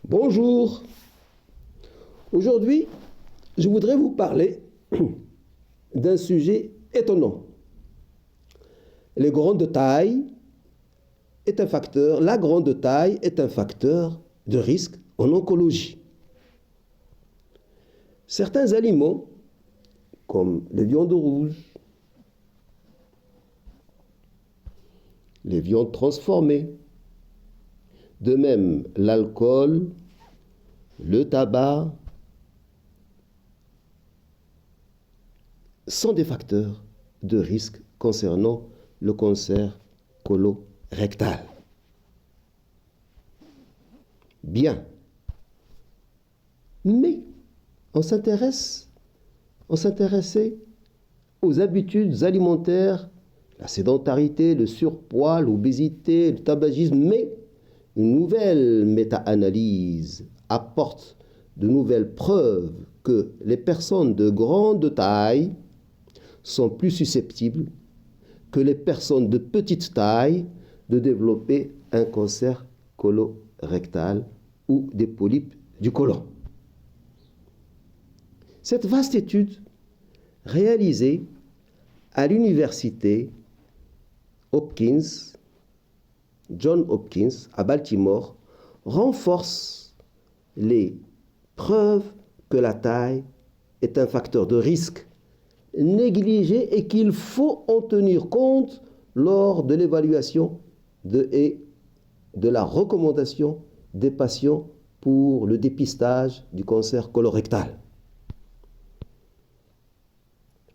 Bonjour. Aujourd'hui, je voudrais vous parler d'un sujet étonnant. La grande taille est un facteur de risque en oncologie. Certains aliments, comme les viandes rouges, les viandes transformées, de même l'alcool, le tabac, sont des facteurs de risque concernant le cancer colorectal. Bien. Mais on s'intéressait aux habitudes alimentaires, la sédentarité, le surpoids, l'obésité, le tabagisme, mais une nouvelle méta-analyse apporte de nouvelles preuves que les personnes de grande taille sont plus susceptibles que les personnes de petite taille de développer un cancer colorectal ou des polypes du côlon. Cette vaste étude, réalisée à l'université Johns Hopkins à Baltimore, renforce les preuves que la taille est un facteur de risque négligé et qu'il faut en tenir compte lors de l'évaluation et de la recommandation des patients pour le dépistage du cancer colorectal.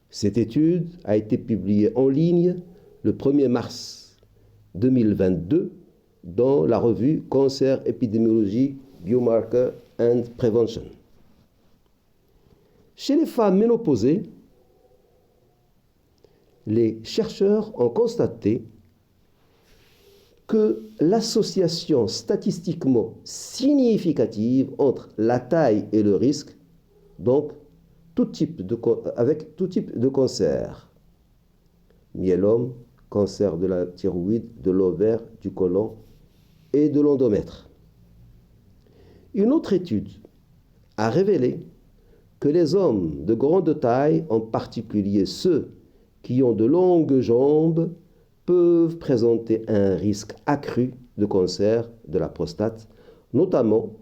Cette étude a été publiée en ligne le 1er mars 2022 dans la revue Cancer Epidemiology, Biomarker and Prevention. Chez les femmes ménopausées, les chercheurs ont constaté que l'association statistiquement significative entre la taille et le risque, donc avec tout type de cancer, myélome, cancer de la thyroïde, de l'ovaire, du côlon et de l'endomètre. Une autre étude a révélé que les hommes de grande taille, en particulier ceux qui ont de longues jambes, peuvent présenter un risque accru de cancer de la prostate, notamment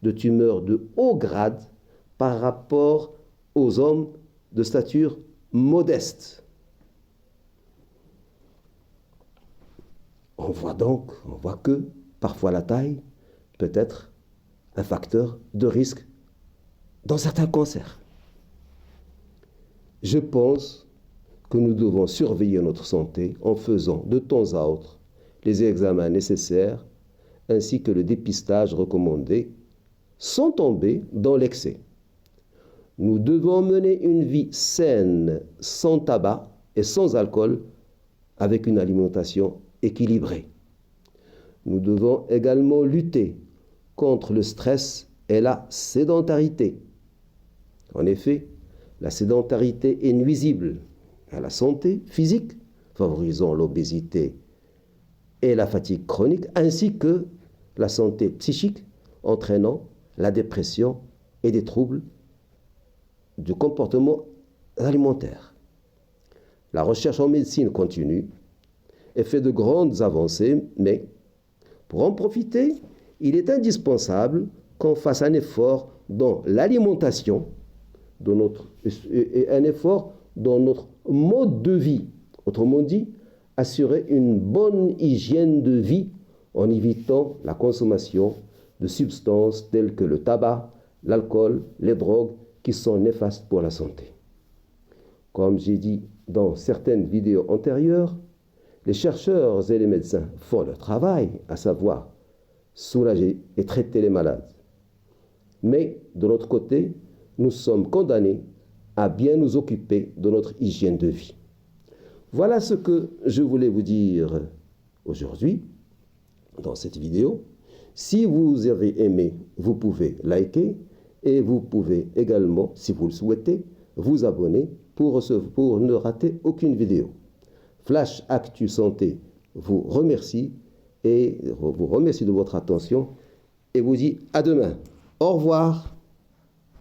de tumeurs de haut grade par rapport aux hommes de stature modeste. On voit que parfois la taille peut être un facteur de risque dans certains cancers. Je pense que nous devons surveiller notre santé en faisant de temps à autre les examens nécessaires ainsi que le dépistage recommandé sans tomber dans l'excès. Nous devons mener une vie saine, sans tabac et sans alcool, avec une alimentation équilibrée. Nous devons également lutter contre le stress et la sédentarité. En effet, la sédentarité est nuisible à la santé physique, favorisant l'obésité et la fatigue chronique, ainsi que la santé psychique, entraînant la dépression et des troubles du comportement alimentaire. La recherche en médecine continue et fait de grandes avancées, mais pour en profiter, il est indispensable qu'on fasse un effort dans l'alimentation et un effort dans notre mode de vie. Autrement dit, assurer une bonne hygiène de vie en évitant la consommation de substances telles que le tabac, l'alcool, les drogues qui sont néfastes pour la santé. Comme j'ai dit dans certaines vidéos antérieures, les chercheurs et les médecins font leur travail, à savoir soulager et traiter les malades. Mais de l'autre côté, nous sommes condamnés à bien nous occuper de notre hygiène de vie. Voilà ce que je voulais vous dire aujourd'hui dans cette vidéo. Si vous avez aimé, vous pouvez liker et vous pouvez également, si vous le souhaitez, vous abonner pour ne rater aucune vidéo. Flash Actu Santé vous remercie de votre attention et vous dis à demain. Au revoir.